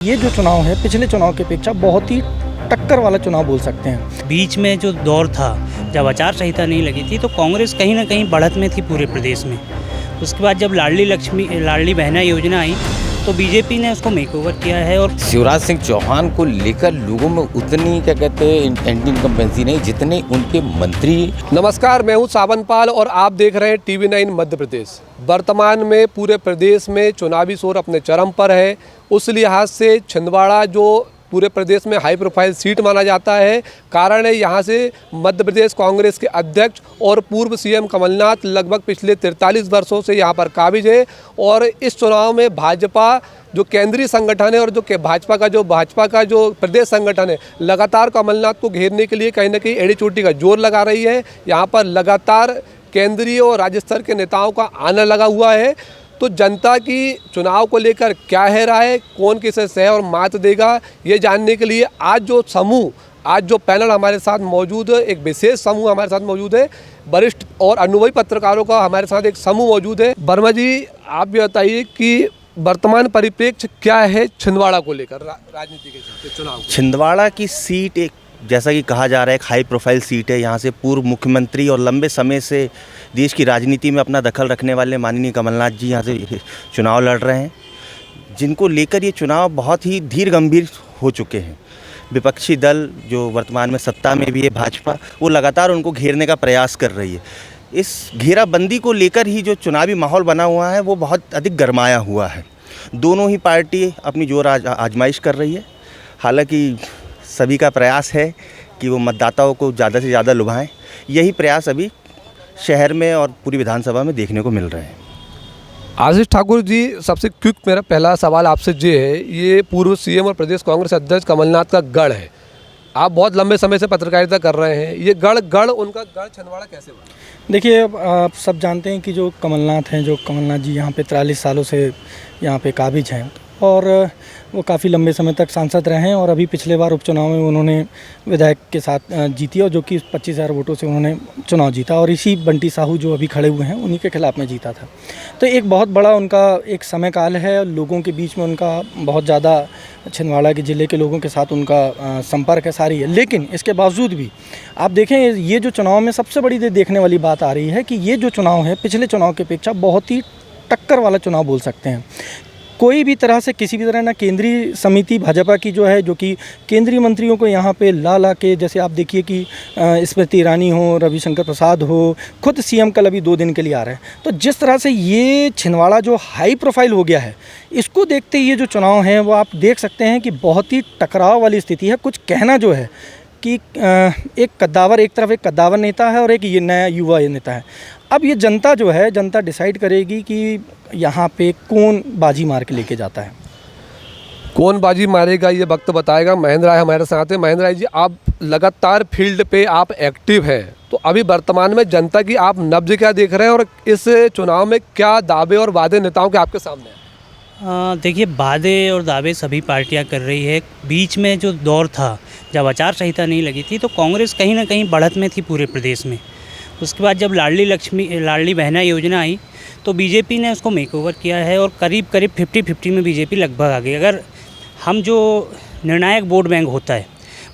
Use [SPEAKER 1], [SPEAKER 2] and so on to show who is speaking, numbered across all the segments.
[SPEAKER 1] ये जो चुनाव है पिछले चुनाव की अपेक्षा बहुत ही टक्कर वाला चुनाव बोल सकते हैं।
[SPEAKER 2] बीच में जो दौर था जब आचार संहिता नहीं लगी थी तो कांग्रेस कहीं ना कहीं बढ़त में थी पूरे प्रदेश में। उसके बाद जब लाडली बहना योजना आई तो बीजेपी ने उसको मेकओवर किया है। और
[SPEAKER 3] शिवराज सिंह चौहान को लेकर लोगों में उतनी क्या कहते हैं एंटी इनकम्बेंसी नहीं जितने उनके मंत्री।
[SPEAKER 4] नमस्कार, मैं हूं सावन पाल और आप देख रहे हैं TV9 मध्य प्रदेश। वर्तमान में पूरे प्रदेश में चुनावी शोर अपने चरम पर है। उस लिहाज से छिंदवाड़ा जो पूरे प्रदेश में हाई प्रोफाइल सीट माना जाता है, कारण है यहाँ से मध्य प्रदेश कांग्रेस के अध्यक्ष और पूर्व CM कमलनाथ लगभग पिछले 43 वर्षों से यहाँ पर काबिज है। और इस चुनाव में भाजपा जो केंद्रीय संगठन है और जो भाजपा का जो प्रदेश संगठन है लगातार कमलनाथ को घेरने के लिए कहीं ना कहीं एड़ी चोटी का जोर लगा रही है। यहाँ पर लगातार केंद्रीय और राज्य स्तर के नेताओं का आना लगा हुआ है। तो जनता की चुनाव को लेकर क्या है राय, कौन किसे सह और मात देगा, ये जानने के लिए आज जो पैनल हमारे साथ मौजूद है, एक विशेष समूह हमारे साथ मौजूद है। वरिष्ठ और अनुभवी पत्रकारों का हमारे साथ एक समूह मौजूद है। वर्मा जी, आप ये बताइए कि वर्तमान परिप्रेक्ष्य क्या है छिंदवाड़ा को लेकर, राजनीति के चुनाव।
[SPEAKER 5] छिंदवाड़ा की सीट एक जैसा कि कहा जा रहा है एक हाई प्रोफाइल सीट है। यहाँ से पूर्व मुख्यमंत्री और लंबे समय से देश की राजनीति में अपना दखल रखने वाले माननीय कमलनाथ जी यहाँ से चुनाव लड़ रहे हैं, जिनको लेकर ये चुनाव बहुत ही धीर गंभीर हो चुके हैं। विपक्षी दल जो वर्तमान में सत्ता में भी है भाजपा, वो लगातार उनको घेरने का प्रयास कर रही है। इस घेराबंदी को लेकर ही जो चुनावी माहौल बना हुआ है वो बहुत अधिक गरमाया हुआ है। दोनों ही पार्टी अपनी जोर आजमाइश कर रही है। हालांकि सभी का प्रयास है कि वो मतदाताओं को ज़्यादा से ज़्यादा लुभाएं। यही प्रयास अभी शहर में और पूरी विधानसभा में देखने को मिल रहे हैं।
[SPEAKER 4] आशीष ठाकुर जी, सबसे क्विक मेरा पहला सवाल आपसे ये है, ये पूर्व CM और प्रदेश कांग्रेस अध्यक्ष कमलनाथ का गढ़ है। आप बहुत लंबे समय से पत्रकारिता कर रहे हैं, ये उनका गढ़ छिंदवाड़ा कैसे बना?
[SPEAKER 1] देखिए, आप सब जानते हैं कि जो कमलनाथ जी यहाँ पे 43 सालों से यहाँ पे काबिज हैं और वो काफ़ी लंबे समय तक सांसद रहे हैं। और अभी पिछले बार उपचुनाव में उन्होंने विधायक के साथ जीती और जो कि 25,000 वोटों से उन्होंने चुनाव जीता और इसी बंटी साहू जो अभी खड़े हुए हैं उन्हीं के खिलाफ में जीता था। तो एक बहुत बड़ा उनका एक समय काल है। लोगों के बीच में उनका बहुत ज़्यादा छिंदवाड़ा के ज़िले के लोगों के साथ उनका संपर्क है सारी है। लेकिन इसके बावजूद भी आप देखें, ये जो चुनाव में सबसे बड़ी देखने वाली बात आ रही है कि ये जो चुनाव है पिछले चुनाव की अपेक्षा बहुत ही टक्कर वाला चुनाव बोल सकते हैं। कोई भी तरह से किसी भी तरह ना केंद्रीय समिति भाजपा की जो है, जो कि केंद्रीय मंत्रियों को यहाँ पे ला के, जैसे आप देखिए कि स्मृति ईरानी हो, रविशंकर प्रसाद हो, खुद CM कल अभी 2 दिन के लिए आ रहे हैं। तो जिस तरह से ये छिंदवाड़ा जो हाई प्रोफाइल हो गया है, इसको देखते ये जो चुनाव है वो आप देख सकते हैं कि बहुत ही टकराव वाली स्थिति है। कुछ कहना जो है कि एक तरफ एक कद्दावर नेता है और एक ये नया युवा नेता है। अब ये जनता डिसाइड करेगी कि यहाँ पे कौन बाजी मार के लेके जाता है।
[SPEAKER 4] कौन बाजी मारेगा ये वक्त बताएगा। महेंद्र राय हमारे साथ हैं। महेंद्र राय जी, आप लगातार फील्ड पे आप एक्टिव हैं, तो अभी वर्तमान में जनता की आप नब्ज क्या देख रहे हैं और इस चुनाव में क्या दावे और वादे नेताओं के आपके सामने हैं?
[SPEAKER 2] देखिए, वादे और दावे सभी पार्टियां कर रही है। बीच में जो दौर था जब आचार संहिता नहीं लगी थी तो कांग्रेस कहीं ना कहीं बढ़त में थी पूरे प्रदेश में। उसके बाद जब लाडली बहना योजना आई तो बीजेपी ने उसको मेकओवर किया है और करीब 50-50 में बीजेपी लगभग आ गई। अगर हम जो निर्णायक वोट बैंक होता है,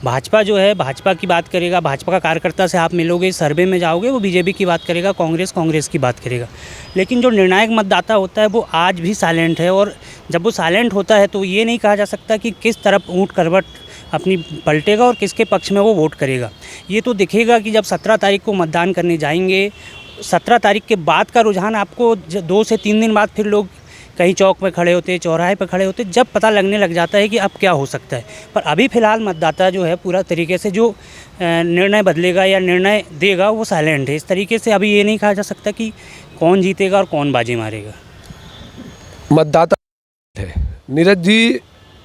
[SPEAKER 2] भाजपा जो है भाजपा की बात करेगा, भाजपा का कार्यकर्ता से आप मिलोगे, सर्वे में जाओगे, वो बीजेपी की बात करेगा, कांग्रेस की बात करेगा। लेकिन जो निर्णायक मतदाता होता है वो आज भी साइलेंट है। और जब वो साइलेंट होता है तो ये नहीं कहा जा सकता कि किस तरफ ऊँट करवट अपनी पलटेगा और किसके पक्ष में वो वोट करेगा। ये तो दिखेगा कि जब 17 तारीख को मतदान करने जाएंगे, 17 तारीख के बाद का रुझान आपको 2 से 3 दिन बाद फिर लोग कहीं चौक पे खड़े होते, चौराहे पे खड़े होते, जब पता लगने लग जाता है कि अब क्या हो सकता है। पर अभी फ़िलहाल मतदाता जो है पूरा तरीके से जो निर्णय बदलेगा या निर्णय देगा वो साइलेंट है। इस तरीके से अभी ये नहीं कहा जा सकता कि कौन जीतेगा और कौन बाजी मारेगा।
[SPEAKER 4] मतदाता है नीरज जी,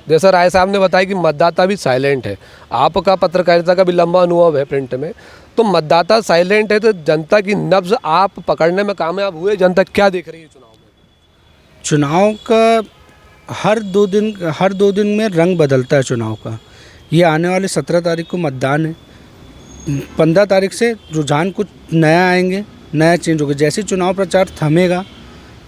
[SPEAKER 4] जैसा राय साहब ने बताया कि मतदाता भी साइलेंट है। आपका पत्रकारिता का भी लंबा अनुभव है प्रिंट में, तो मतदाता साइलेंट है तो जनता की नब्ज आप पकड़ने में कामयाब हुए। जनता क्या देख रही है
[SPEAKER 6] चुनाव का? हर दो दिन में रंग बदलता है चुनाव का। ये आने वाले 17 तारीख को मतदान है। 15 तारीख से रुझान कुछ नया आएंगे, नया चेंज होगा। जैसे चुनाव प्रचार थमेगा,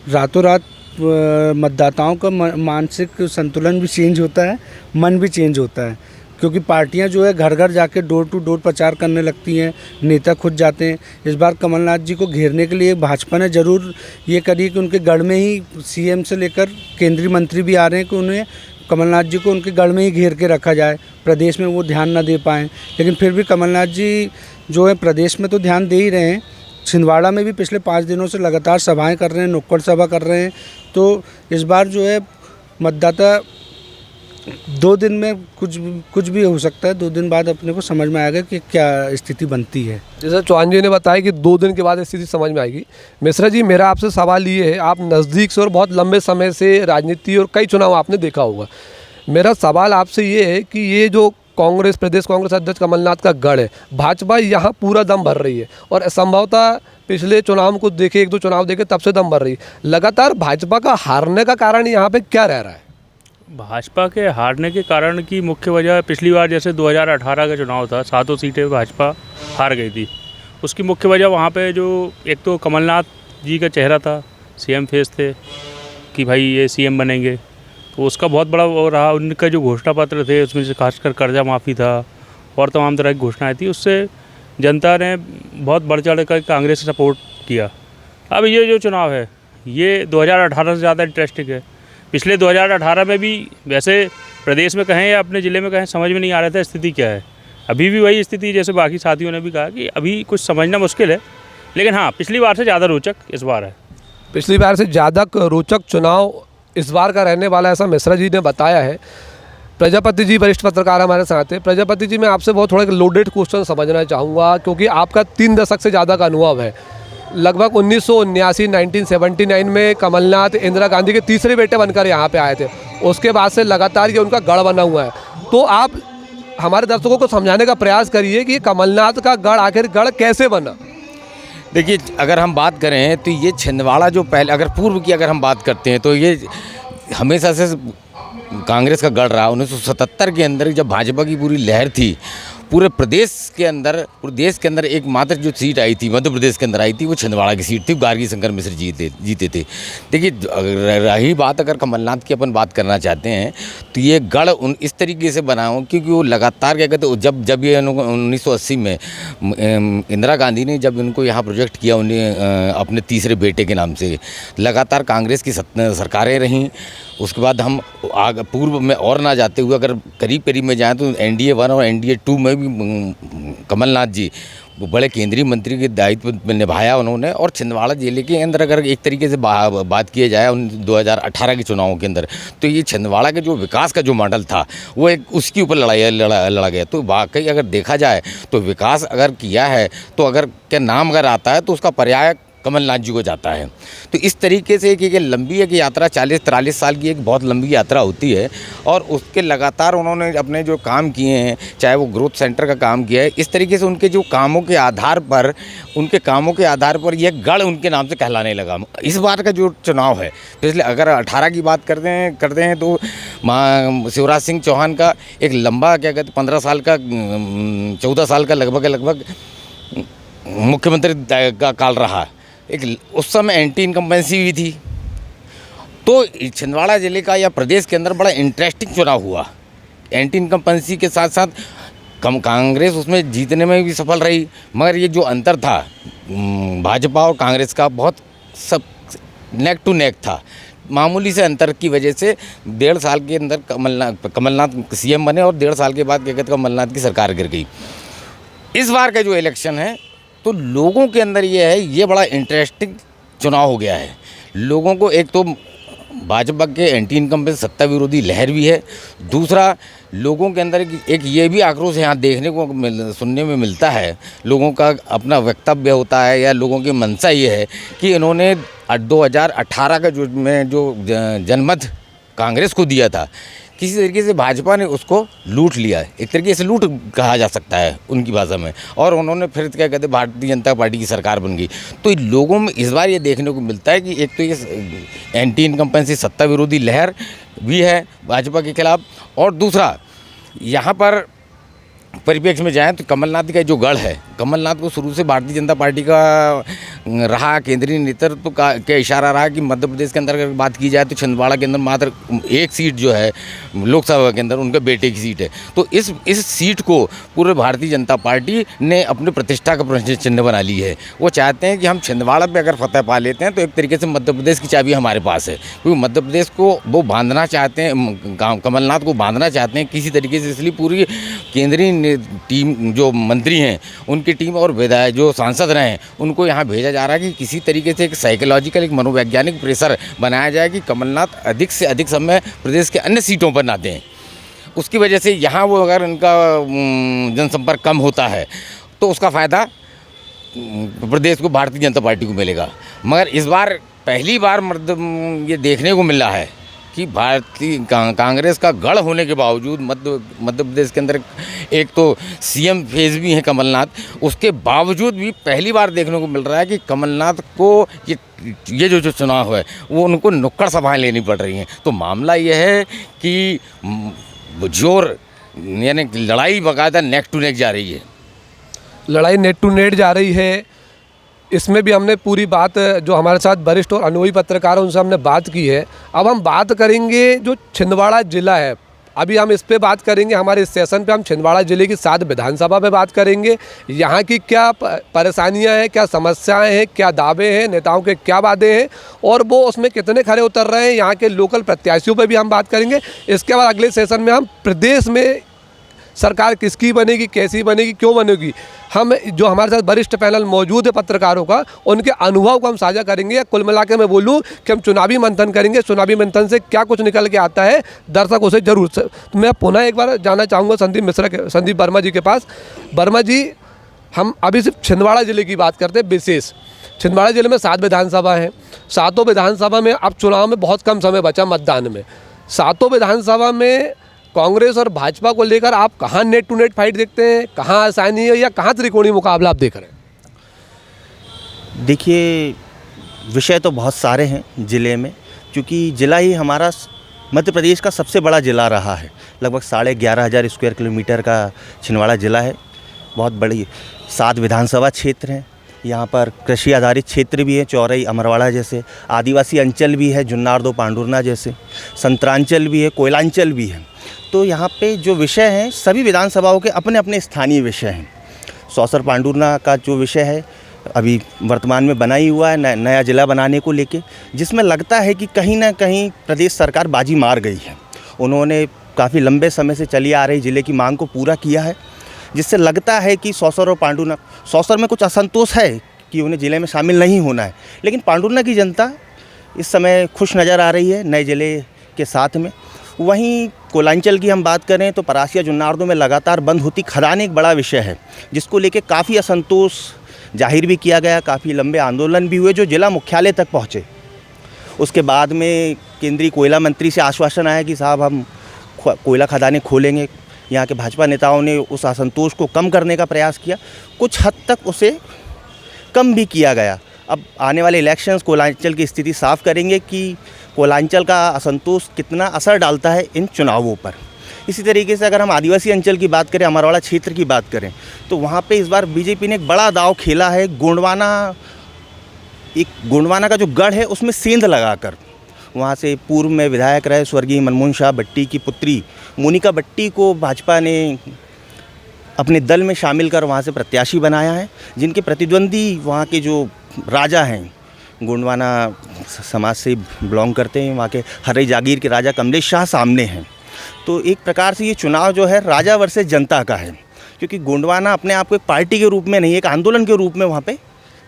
[SPEAKER 6] रातों रात मतदाताओं का मानसिक संतुलन भी चेंज होता है, मन भी चेंज होता है, क्योंकि पार्टियां जो है घर घर जाके डोर टू डोर प्रचार करने लगती हैं, नेता खुद जाते हैं। इस बार कमलनाथ जी को घेरने के लिए भाजपा ने ज़रूर ये करी कि उनके गढ़ में ही सीएम से लेकर केंद्रीय मंत्री भी आ रहे हैं कि उन्हें कमलनाथ जी को उनके गढ़ में ही घेर के रखा जाए, प्रदेश में वो ध्यान न दे पाएँ। लेकिन फिर भी कमलनाथ जी जो है प्रदेश में तो ध्यान दे ही रहे हैं, छिंदवाड़ा में भी पिछले 5 दिनों से लगातार सभाएं कर रहे हैं, नुक्कड़ सभा कर रहे हैं। तो इस बार जो है मतदाता 2 दिन में कुछ भी हो सकता है, 2 दिन बाद अपने को समझ में आएगा कि क्या स्थिति बनती है।
[SPEAKER 4] जैसे चौहान जी ने बताया कि 2 दिन के बाद स्थिति समझ में आएगी। मिश्रा जी, मेरा आपसे सवाल ये है, आप नज़दीक से और बहुत लंबे समय से राजनीति और कई चुनाव आपने देखा होगा। मेरा सवाल आपसे ये है कि ये जो कांग्रेस, प्रदेश कांग्रेस अध्यक्ष कमलनाथ का गढ़ है, भाजपा यहाँ पूरा दम भर रही है और संभवतः पिछले चुनाव को देखे, 1-2 चुनाव देखे, तब से दम भर रही है। लगातार भाजपा का हारने का कारण यहाँ पे क्या रह रहा है?
[SPEAKER 7] भाजपा के हारने के कारण की मुख्य वजह, पिछली बार जैसे 2018 का चुनाव था, 7 सीटें भाजपा हार गई थी। उसकी मुख्य वजह वहाँ पे जो एक तो कमलनाथ जी का चेहरा था, सीएम फेस थे कि भाई ये सीएम बनेंगे, तो उसका बहुत बड़ा वो रहा। उनका जो घोषणा पत्र थे उसमें से खासकर कर्जा माफ़ी था और तमाम तरह की घोषणाएँ थी, उससे जनता ने बहुत बढ़ चढ़ कर कांग्रेस से सपोर्ट किया। अब ये जो चुनाव है ये 2018 से ज़्यादा इंटरेस्टिंग है। पिछले 2018 में भी वैसे प्रदेश में कहें या अपने ज़िले में कहें समझ में नहीं आ रहा था स्थिति क्या है। अभी भी वही स्थिति, जैसे बाकी साथियों ने भी कहा कि अभी कुछ समझना मुश्किल है, लेकिन हाँ पिछली बार से ज़्यादा रोचक इस बार है।
[SPEAKER 4] पिछली बार से ज़्यादा रोचक चुनाव इस बार का रहने वाला, ऐसा मिश्रा जी ने बताया है। प्रजापति जी वरिष्ठ पत्रकार हमारे साथ हैं। प्रजापति जी, मैं आपसे बहुत थोड़ा लोडेड क्वेश्चन समझना चाहूँगा, क्योंकि आपका 3 दशक से ज़्यादा का अनुभव है। लगभग 1979 में कमलनाथ इंदिरा गांधी के तीसरे बेटे बनकर यहाँ पे आए थे। उसके बाद से लगातार ये उनका गढ़ बना हुआ है। तो आप हमारे दर्शकों को समझाने का प्रयास करिए कि कमलनाथ का गढ़ आखिर गढ़ कैसे बना।
[SPEAKER 3] देखिए, अगर हम बात करें तो ये छिंदवाड़ा जो पहले, अगर पूर्व की अगर हम बात करते हैं तो ये हमेशा से कांग्रेस का गढ़ रहा। 1977 के अंदर जब भाजपा की पूरी लहर थी, पूरे प्रदेश के अंदर एकमात्र जो सीट आई थी, मध्य प्रदेश के अंदर आई थी, वो छिंदवाड़ा की सीट थी। गार्गी शंकर मिश्र जीते थे। देखिए, रही बात अगर कमलनाथ की अपन बात करना चाहते हैं तो ये गढ़ इस तरीके से बना हो क्योंकि वो लगातार क्या कहते, जब ये 1980 में इंदिरा गांधी ने जब इनको यहाँ प्रोजेक्ट किया, उन्हें अपने तीसरे बेटे के नाम से, लगातार कांग्रेस की सरकारें रहीं। उसके बाद हम पूर्व में और ना जाते हुए अगर करीब में जाएं तो NDA 1 और NDA 2 में भी कमलनाथ जी वो बड़े केंद्रीय मंत्री के दायित्व निभाया उन्होंने। और छिंदवाड़ा जिले के अंदर अगर एक तरीके से बात किया जाए 2018 के चुनावों के अंदर, तो ये छिंदवाड़ा के जो विकास का जो मॉडल था वो एक उसके ऊपर लड़ा गया। तो वाकई अगर देखा जाए तो विकास अगर किया है तो अगर क्या नाम अगर आता है तो उसका पर्याय कमलनाथ जी को जाता है। तो इस तरीके से एक लंबी एक यात्रा 40-43 साल की एक बहुत लंबी यात्रा होती है और उसके लगातार उन्होंने अपने जो काम किए हैं, चाहे वो ग्रोथ सेंटर का काम किया है, इस तरीके से उनके जो कामों के आधार पर यह गढ़ उनके नाम से कहलाने लगा। इस बार का जो चुनाव है, पिछले अगर 18 की बात करते हैं तो शिवराज सिंह चौहान का एक लंबा क्या कहते 15 साल का 14 साल का लगभग मुख्यमंत्री का काल रहा। उस समय एंटी इनकम्बेंसी भी थी। तो छिंदवाड़ा जिले का या प्रदेश के अंदर बड़ा इंटरेस्टिंग चुनाव हुआ। एंटी इनकम्बेंसी के साथ साथ कांग्रेस उसमें जीतने में भी सफल रही, मगर ये जो अंतर था भाजपा और कांग्रेस का बहुत सब नेक टू नेक था। मामूली से अंतर की वजह से 1.5 साल के अंदर कमलनाथ सीएम बने और 1.5 साल के बाद क्या कहते कमलनाथ की सरकार गिर गई। इस बार का जो इलेक्शन है तो लोगों के अंदर ये बड़ा इंटरेस्टिंग चुनाव हो गया है। लोगों को एक तो भाजपा के एंटी इनकम्बेंसी सत्ता विरोधी लहर भी है, दूसरा लोगों के अंदर एक ये भी आक्रोश यहाँ देखने को सुनने में मिलता है। लोगों का अपना वक्तव्य होता है या लोगों की मंशा ये है कि इन्होंने 2018 का जो जनमत कांग्रेस को दिया था, किसी तरीके से भाजपा ने उसको लूट लिया है। एक तरीके से लूट कहा जा सकता है उनकी भाषा में, और उन्होंने फिर क्या कहते भारतीय जनता पार्टी की सरकार बन गई। तो लोगों में इस बार ये देखने को मिलता है कि एक तो ये एंटी इनकम्बेंसी सत्ता विरोधी लहर भी है भाजपा के खिलाफ, और दूसरा यहाँ पर परिप्रेक्ष्य में जाएं तो कमलनाथ का जो गढ़ है, कमलनाथ को शुरू से भारतीय जनता पार्टी का रहा, केंद्रीय नेतृत्व का इशारा रहा कि मध्य प्रदेश के अंदर अगर बात की जाए तो छिंदवाड़ा के अंदर मात्र एक सीट जो है लोकसभा के अंदर उनके बेटे की सीट है। तो इस सीट को पूरे भारतीय जनता पार्टी ने अपने प्रतिष्ठा का प्रश्न चिन्ह बना ली है। वो चाहते हैं कि हम छिंदवाड़ा पे अगर फतह पा लेते हैं तो एक तरीके से मध्य प्रदेश की चाबी हमारे पास है, क्योंकि मध्य प्रदेश को वो बांधना चाहते हैं, कमलनाथ को बांधना चाहते हैं किसी तरीके से। इसलिए पूरी केंद्रीय टीम जो मंत्री हैं उनकी टीम और विधायक जो सांसद रहे हैं उनको यहाँ भेजा जा रहा है कि किसी तरीके से एक साइकोलॉजिकल, एक मनोवैज्ञानिक प्रेशर बनाया जाए कि कमलनाथ अधिक से अधिक समय प्रदेश के अन्य सीटों पर ना दें। उसकी वजह से यहाँ वो अगर उनका जनसंपर्क कम होता है तो उसका फ़ायदा प्रदेश को भारतीय जनता पार्टी को मिलेगा। मगर इस बार पहली बार ये देखने को मिल रहा है कि भारतीय कांग्रेस का गढ़ होने के बावजूद मध्य प्रदेश के अंदर एक तो सीएम फेज भी है कमलनाथ, उसके बावजूद भी पहली बार देखने को मिल रहा है कि कमलनाथ को ये जो चुनाव है वो उनको नुक्कड़ सभाएं लेनी पड़ रही हैं। तो मामला ये है कि जोर यानी लड़ाई बाकायदा नेक टू नेक जा रही है।
[SPEAKER 4] लड़ाई नेट टू नेट जा रही है। इसमें भी हमने पूरी बात जो हमारे साथ वरिष्ठ और अनुभवी पत्रकार हैं उनसे हमने बात की है। अब हम बात करेंगे जो छिंदवाड़ा ज़िला है, अभी हम इस पे बात करेंगे। हमारे इस सेशन पे हम छिंदवाड़ा ज़िले की 7 विधानसभा पे बात करेंगे। यहाँ की क्या परेशानियाँ हैं, क्या समस्याएं हैं, क्या दावे हैं, नेताओं के क्या वादे हैं और वो उसमें कितने खरे उतर रहे हैं, यहाँ के लोकल प्रत्याशियों पे भी हम बात करेंगे। इसके बाद अगले सेशन में हम प्रदेश में सरकार किसकी बनेगी, कैसी बनेगी, क्यों बनेगी, हम जो हमारे साथ वरिष्ठ पैनल मौजूद है पत्रकारों का, उनके अनुभव को हम साझा करेंगे। कुल मिला के मैं बोलूँ कि हम चुनावी मंथन करेंगे। चुनावी मंथन से क्या कुछ निकल के आता है दर्शकों से जरूर। तो मैं पुनः एक बार जाना चाहूँगा संदीप वर्मा जी के पास। वर्मा जी, हम अभी सिर्फ छिंदवाड़ा ज़िले की बात करते हैं विशेष। छिंदवाड़ा ज़िले में 7 विधानसभा हैं। 7 विधानसभा में अब चुनाव में बहुत कम समय बचा मतदान में। 7 विधानसभा में कांग्रेस और भाजपा को लेकर आप कहाँ नेट टू नेट फाइट देखते हैं, कहाँ आसानी है या कहाँ त्रिकोणीय मुकाबला आप देख रहे हैं?
[SPEAKER 5] देखिए, विषय तो बहुत सारे हैं ज़िले में, क्योंकि ज़िला ही हमारा मध्य प्रदेश का सबसे बड़ा ज़िला रहा है। लगभग 11,500 स्क्वायर किलोमीटर का छिंदवाड़ा ज़िला है। बहुत बड़ी 7 विधानसभा क्षेत्र हैं। यहाँ पर कृषि आधारित क्षेत्र भी है, चौरई अमरवाड़ा जैसे, आदिवासी अंचल भी है, जुन्नार दो पांडुरना जैसे, संतरांचल भी है, कोयलांचल भी है। तो यहाँ पे जो विषय हैं सभी विधानसभाओं के अपने अपने स्थानीय विषय हैं। सौसर पांडुरना का जो विषय है अभी वर्तमान में बना ही हुआ है नया ज़िला बनाने को लेके, जिसमें लगता है कि कहीं ना कहीं प्रदेश सरकार बाजी मार गई है। उन्होंने काफ़ी लंबे समय से चली आ रही ज़िले की मांग को पूरा किया है, जिससे लगता है कि सौसर और पांडुरना, सौसर में कुछ असंतोष है कि उन्हें ज़िले में शामिल नहीं होना है, लेकिन पांडुरना की जनता इस समय खुश नज़र आ रही है नए ज़िले के साथ में। वहीं कोयलांचल की हम बात करें तो परासिया जुन्नारदो में लगातार बंद होती खदान एक बड़ा विषय है, जिसको लेके काफ़ी असंतोष जाहिर भी किया गया, काफ़ी लंबे आंदोलन भी हुए जो जिला मुख्यालय तक पहुँचे। उसके बाद में केंद्रीय कोयला मंत्री से आश्वासन आया कि साहब हम कोयला खदानें खोलेंगे। यहाँ के भाजपा नेताओं ने उस असंतोष को कम करने का प्रयास किया, कुछ हद तक उसे कम भी किया गया। अब आने वाले इलेक्शंस कोयलांचल की स्थिति साफ करेंगे कि कोयलांचल का असंतोष कितना असर डालता है इन चुनावों पर। इसी तरीके से अगर हम आदिवासी अंचल की बात करें, अमरवाड़ा क्षेत्र की बात करें, तो वहाँ पे इस बार बीजेपी ने एक बड़ा दांव खेला है। गोंडवाना का जो गढ़ है उसमें सेंध लगाकर वहाँ से पूर्व में विधायक रहे स्वर्गीय मनमोहन शाह बट्टी की पुत्री मोनिका बट्टी को भाजपा ने अपने दल में शामिल कर वहाँ से प्रत्याशी बनाया है, जिनके प्रतिद्वंदी वहाँ के जो राजा हैं, गोंडवाना समाज से बिलोंग करते हैं, वहाँ के हरई जागीर के राजा कमलेश शाह सामने हैं। तो एक प्रकार से ये चुनाव जो है राजा वर्सेस जनता का है, क्योंकि गोंडवाना अपने आप को एक पार्टी के रूप में नहीं, एक आंदोलन के रूप में वहाँ पे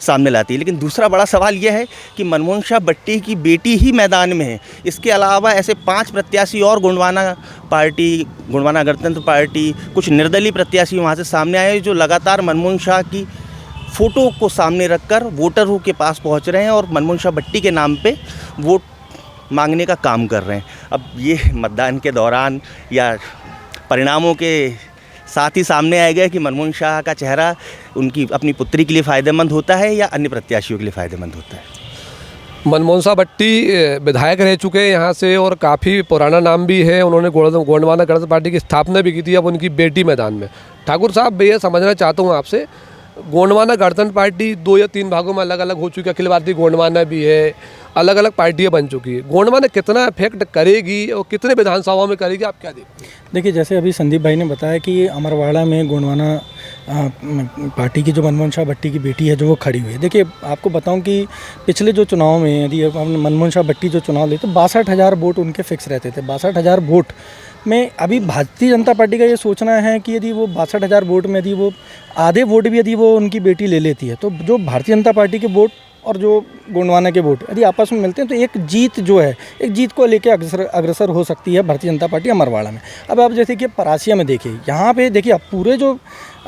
[SPEAKER 5] सामने लाती है। लेकिन दूसरा बड़ा सवाल यह है कि मनमोहन शाह बट्टी की बेटी ही मैदान में है। इसके अलावा ऐसे 5 प्रत्याशी और गोंडवाना पार्टी, गोंडवाना गणतंत्र पार्टी, कुछ निर्दलीय प्रत्याशी वहाँ से सामने आए जो लगातार मनमोहन शाह की फ़ोटो को सामने रखकर वोटरों के पास पहुँच रहे हैं और मनमोहन शाह बट्टी के नाम पर वोट मांगने का काम कर रहे हैं। अब ये मतदान के दौरान या परिणामों के साथ ही सामने आएगा कि मनमोहन शाह का चेहरा उनकी अपनी पुत्री के लिए फ़ायदेमंद होता है या अन्य प्रत्याशियों के लिए फ़ायदेमंद होता है।
[SPEAKER 4] मनमोहन साहब भट्टी विधायक रह चुके हैं यहाँ से और काफ़ी पुराना नाम भी है। उन्होंने गोंडवाना गणतंत्र पार्टी की स्थापना भी की थी, अब उनकी बेटी मैदान में। ठाकुर साहब, मैं ये समझना चाहता हूँ आपसे, गोंडवाना गणतंत्र पार्टी 2 या 3 भागों में अलग अलग हो चुकी है। अखिल भारतीय गोंडवाना भी है, अलग अलग पार्टियाँ बन चुकी है। गोंडवाना कितना इफेक्ट करेगी और कितने विधानसभाओं में करेगी, आप क्या देखते हैं?
[SPEAKER 1] देखिए, जैसे अभी संदीप भाई ने बताया कि अमरवाड़ा में गोंडवाना पार्टी की जो मनमोहन शाह भट्टी की बेटी है जो वो खड़ी हुई है। देखिए, आपको बताऊं कि पिछले जो चुनाव में यदि मनमोहन शाह भट्टी जो चुनाव लेते 62,000 वोट उनके फिक्स रहते थे। 62,000 वोट में अभी भारतीय जनता पार्टी का ये सोचना है कि यदि वो 62,000 वोट में यदि वो आधे वोट भी यदि वो उनकी बेटी ले लेती है, तो जो भारतीय जनता पार्टी के वोट और जो गोंडवाना के वोट यदि आपस में मिलते हैं तो एक जीत जो है, एक जीत को लेके अग्रसर हो सकती है भारतीय जनता पार्टी अमरवाड़ा में। अब आप जैसे कि परासिया में देखिए, यहाँ पे देखिए आप पूरे जो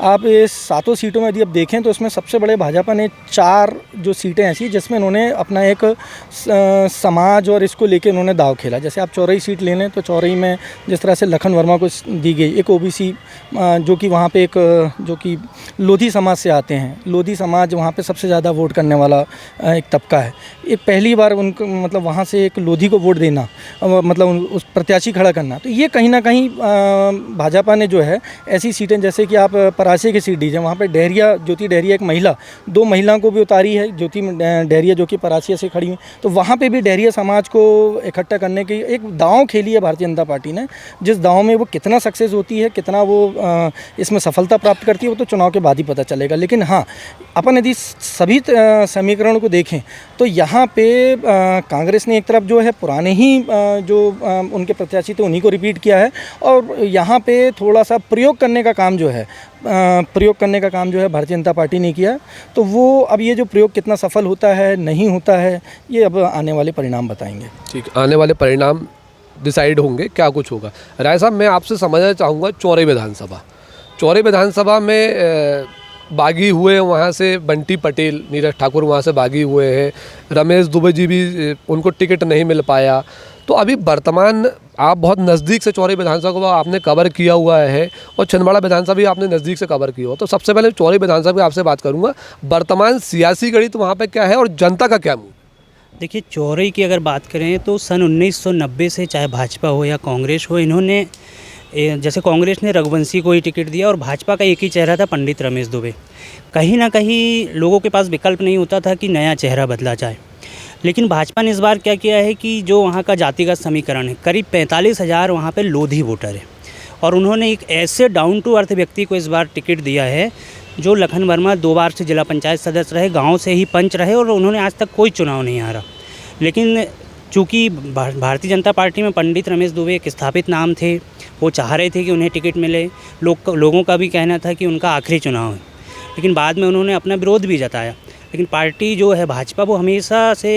[SPEAKER 1] आप ये 7 सीटों में यदि आप देखें तो इसमें सबसे बड़े भाजपा ने 4 जो सीटें ऐसी जिसमें उन्होंने अपना एक समाज और इसको लेके उन्होंने दाव खेला। जैसे आप चौरई सीट ले लें तो चौरई में जिस तरह से लखन वर्मा को दी गई, एक ओबीसी जो कि वहाँ पे एक जो कि लोधी समाज से आते हैं, लोधी समाज वहाँ पे सबसे ज़्यादा वोट करने वाला एक तबका है। एक पहली बार उनको मतलब वहाँ से एक लोधी को वोट देना, मतलब उस प्रत्याशी खड़ा करना, तो ये कहीं ना कहीं भाजपा ने जो है ऐसी सीटें, जैसे कि आप परासी की सीट दीजिए, वहाँ पे डेहरिया, ज्योति डेहरिया एक महिला, 2 महिलाओं को भी उतारी है, ज्योति डेहरिया जो कि परासिया से खड़ी हुई, तो वहाँ पे भी डेहरिया समाज को इकट्ठा करने की एक दांव खेली है भारतीय जनता पार्टी ने। जिस दांव में वो कितना सक्सेस होती है, कितना वो इसमें सफलता प्राप्त करती है, वो तो चुनाव के बाद ही पता चलेगा। लेकिन हाँ, अपन यदि सभी समीकरण को देखें तो यहाँ पे कांग्रेस ने एक तरफ जो है पुराने ही जो उनके प्रत्याशी थे उन्हीं को रिपीट किया है, और यहाँ पे थोड़ा सा प्रयोग करने का काम जो है भारतीय जनता पार्टी ने किया। तो वो अब ये जो प्रयोग कितना सफल होता है, नहीं होता है, ये अब आने वाले परिणाम बताएंगे।
[SPEAKER 4] ठीक, आने वाले परिणाम डिसाइड होंगे क्या कुछ होगा। राय साहब, मैं आपसे समझना चाहूँगा, चौरई विधानसभा में बागी हुए, वहाँ से बंटी पटेल, नीरज ठाकुर वहाँ से बागी हुए हैं, रमेश दुबे जी भी, उनको टिकट नहीं मिल पाया। तो अभी वर्तमान आप बहुत नज़दीक से चौरई विधानसभा को आपने कवर किया हुआ है और छिंदवाड़ा विधानसभा भी आपने नज़दीक से कवर किया हुआ, तो सबसे पहले चौरई विधानसभा की आपसे बात करूँगा, वर्तमान सियासी गणित वहाँ पर क्या है और जनता का क्या मूड?
[SPEAKER 2] देखिए, चौरई की अगर बात करें तो सन 1990 से चाहे भाजपा हो या कांग्रेस हो, इन्होंने जैसे कांग्रेस ने रघुवंशी को ही टिकट दिया और भाजपा का एक ही चेहरा था, पंडित रमेश दुबे। कहीं ना कहीं लोगों के पास विकल्प नहीं होता था कि नया चेहरा बदला जाए। लेकिन भाजपा ने इस बार क्या किया है कि जो वहाँ का जातिगत समीकरण है, करीब 45,000 वहाँ पे लोधी वोटर है, और उन्होंने एक ऐसे डाउन टू अर्थ व्यक्ति को इस बार टिकट दिया है जो लखन वर्मा 2 बार से जिला पंचायत सदस्य रहे, गाँव से ही पंच रहे, और उन्होंने आज तक कोई चुनाव नहीं हारा। लेकिन चूँकि भारतीय जनता पार्टी में पंडित रमेश दुबे एक स्थापित नाम थे, वो चाह रहे थे कि उन्हें टिकट मिले। लोगों का भी कहना था कि उनका आखिरी चुनाव है, लेकिन बाद में उन्होंने अपना विरोध भी जताया। लेकिन पार्टी जो है भाजपा, वो हमेशा से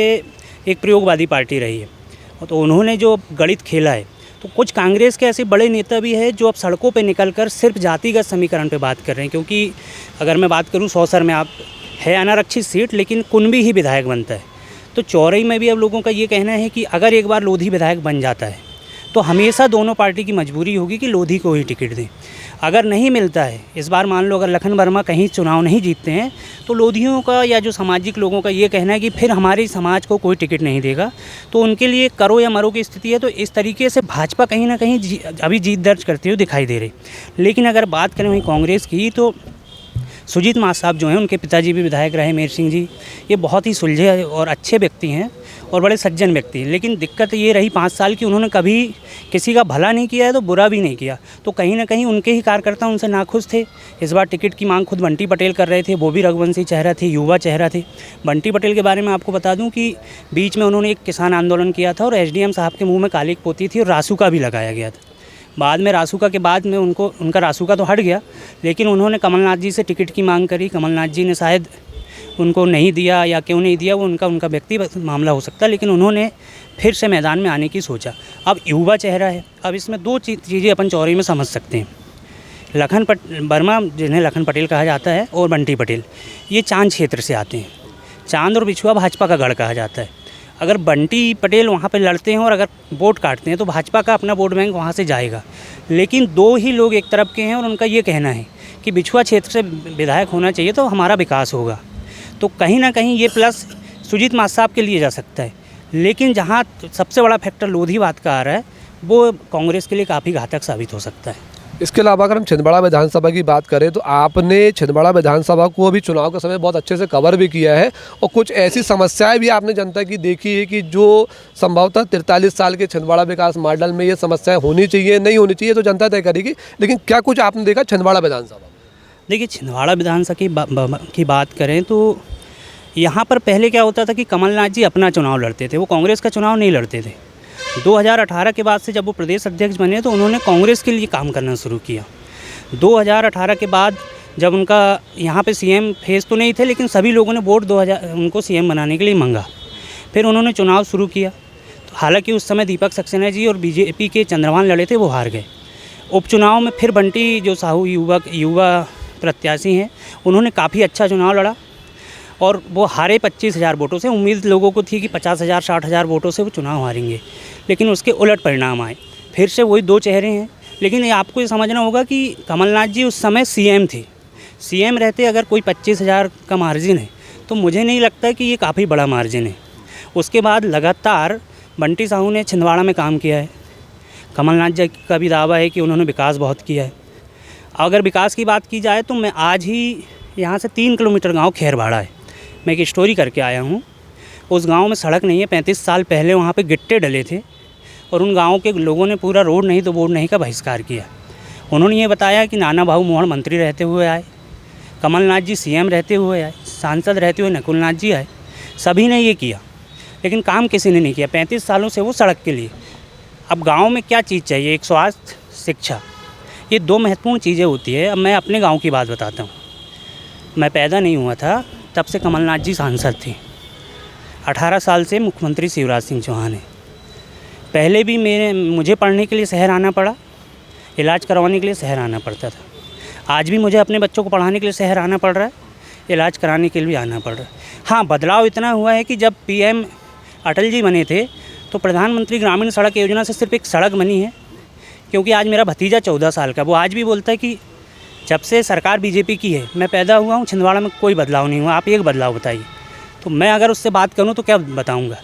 [SPEAKER 2] एक प्रयोगवादी पार्टी रही है, तो उन्होंने जो गणित खेला है, तो कुछ कांग्रेस के ऐसे बड़े नेता भी हैं जो अब सड़कों पे निकलकर सिर्फ जातिगत समीकरण पे बात कर रहे हैं। क्योंकि अगर मैं बात करूं, सौसर में आप है अनारक्षित सीट, लेकिन कुनबी ही विधायक बनता है। तो चौरई में भी अब लोगों का ये कहना है कि अगर एक बार लोधी विधायक बन जाता है तो हमेशा दोनों पार्टी की मजबूरी होगी कि लोधी को ही टिकट दें। अगर नहीं मिलता है, इस बार मान लो अगर लखन वर्मा कहीं चुनाव नहीं जीतते हैं, तो लोधियों का या जो सामाजिक लोगों का ये कहना है कि फिर हमारे समाज को कोई टिकट नहीं देगा, तो उनके लिए करो या मरो की स्थिति है। तो इस तरीके से भाजपा कहीं ना कहीं अभी जीत दर्ज करते हुए दिखाई दे रही। लेकिन अगर बात करें वहीं कांग्रेस की, तो सुजीत मास साहब जो हैं, उनके पिताजी भी विधायक रहे मेर सिंह जी, ये बहुत ही सुलझे और अच्छे व्यक्ति हैं और बड़े सज्जन व्यक्ति हैं। लेकिन दिक्कत ये रही 5 साल की, उन्होंने कभी किसी का भला नहीं किया है तो बुरा भी नहीं किया, तो कहीं ना कहीं उनके ही कार्यकर्ता उनसे नाखुश थे। इस बार टिकट की मांग खुद बंटी पटेल कर रहे थे, वो भी रघुवंशी चेहरा थे, युवा चेहरा थे। बंटी पटेल के बारे में आपको बता दूं कि बीच में उन्होंने एक किसान आंदोलन किया था और एसडीएम साहब के मुँह में काली पोती थी और रासुका भी लगाया गया था। बाद में रासुका के बाद में उनका रासुका तो हट गया, लेकिन उन्होंने कमलनाथ जी से टिकट की मांग करी। कमलनाथ जी ने शायद उनको नहीं दिया, या क्यों नहीं दिया वो उनका व्यक्तिगत मामला हो सकता है, लेकिन उन्होंने फिर से मैदान में आने की सोचा। अब युवा चेहरा है। अब इसमें 2 चीज़ें अपन चौरई में समझ सकते हैं। लखन वर्मा, जिन्हें लखन पटेल कहा जाता है, और बंटी पटेल, ये चांद क्षेत्र से आते हैं। चांद और बिछुआ भाजपा का गढ़ कहा जाता है। अगर बंटी पटेल वहाँ पे लड़ते हैं और अगर वोट काटते हैं तो भाजपा का अपना वोट बैंक वहाँ से जाएगा। लेकिन 2 ही लोग एक तरफ के हैं और उनका ये कहना है कि बिछुआ क्षेत्र से विधायक होना चाहिए तो हमारा विकास होगा। तो कहीं ना कहीं ये प्लस सुजीत मास साहब के लिए जा सकता है, लेकिन जहाँ सबसे बड़ा फैक्टर लोधीवाद का आ रहा है वो कांग्रेस के लिए काफ़ी घातक साबित हो सकता है।
[SPEAKER 4] इसके अलावा अगर हम छिंदवाड़ा विधानसभा की बात करें तो आपने छिंदवाड़ा विधानसभा को अभी चुनाव के समय बहुत अच्छे से कवर भी किया है और कुछ ऐसी समस्याएं भी आपने जनता की देखी है कि जो संभवतः 43 साल के छिंदवाड़ा विकास मॉडल में ये समस्याएं होनी चाहिए नहीं होनी चाहिए तो जनता तय करेगी, लेकिन क्या कुछ आपने देखा छिंदवाड़ा विधानसभा में?
[SPEAKER 2] देखिए, छिंदवाड़ा विधानसभा की बात करें तो यहाँ पर पहले क्या होता था कि कमलनाथ जी अपना चुनाव लड़ते थे, वो कांग्रेस का चुनाव नहीं लड़ते थे। 2018 के बाद से जब वो प्रदेश अध्यक्ष बने तो उन्होंने कांग्रेस के लिए काम करना शुरू किया। 2018 के बाद जब उनका यहाँ पे सीएम फेस तो नहीं थे, लेकिन सभी लोगों ने वोट उनको सीएम बनाने के लिए मांगा। फिर उन्होंने चुनाव शुरू किया, तो हालांकि उस समय दीपक सक्सेना जी और बीजेपी के चंद्रभान लड़े थे, वो हार गए। उपचुनाव में फिर बंटी जो साहू युवा प्रत्याशी हैं, उन्होंने काफ़ी अच्छा चुनाव लड़ा और वो हारे 25,000 वोटों से। उम्मीद लोगों को थी कि 50,000 60,000 वोटों से वो चुनाव हारेंगे, लेकिन उसके उलट परिणाम आए। फिर से वही दो चेहरे हैं, लेकिन आपको ये समझना होगा कि कमलनाथ जी उस समय सीएम थे। सीएम रहते अगर कोई 25,000 का मार्जिन है तो मुझे नहीं लगता कि ये काफ़ी बड़ा मार्जिन है। उसके बाद लगातार बंटी साहू ने छिंदवाड़ा में काम किया है। कमलनाथ जी का भी दावा है कि उन्होंने विकास बहुत किया है। अगर विकास की बात की जाए तो मैं आज ही यहाँ से 3 किलोमीटर गाँव खैरवाड़ा है, मैं एक स्टोरी करके आया हूँ। उस गांव में सड़क नहीं है। 35 साल पहले वहाँ पे गिट्टे डले थे और उन गांव के लोगों ने पूरा रोड नहीं तो वोट नहीं का बहिष्कार किया। उन्होंने ये बताया कि नाना भाऊ मोहन मंत्री रहते हुए आए, कमलनाथ जी सीएम रहते हुए आए, सांसद रहते हुए नकुल नाथ जी आए, सभी ने ये किया, लेकिन काम किसी ने नहीं किया। 35 सालों से वो सड़क के लिए। अब गाँव में क्या चीज़ चाहिए? एक स्वास्थ्य, शिक्षा, ये 2 महत्वपूर्ण चीज़ें होती है। अब मैं अपने गाँव की बात बताता हूँ। मैं पैदा नहीं हुआ था तब से कमलनाथ जी सांसद थे। 18 साल से मुख्यमंत्री शिवराज सिंह चौहान है। पहले भी मुझे पढ़ने के लिए शहर आना पड़ा, इलाज करवाने के लिए शहर आना पड़ता था। आज भी मुझे अपने बच्चों को पढ़ाने के लिए शहर आना पड़ रहा है, इलाज कराने के लिए भी आना पड़ रहा है। हाँ, बदलाव इतना हुआ है कि जब पीएम अटल जी बने थे तो प्रधानमंत्री ग्रामीण सड़क योजना से सिर्फ एक सड़क बनी है। क्योंकि आज मेरा भतीजा 14 साल का, वो आज भी बोलता है कि जब से सरकार बीजेपी की है मैं पैदा हुआ हूँ, छिंदवाड़ा में कोई बदलाव नहीं हुआ, आप एक बदलाव बताइए। तो मैं अगर उससे बात करूँ तो क्या बताऊँगा?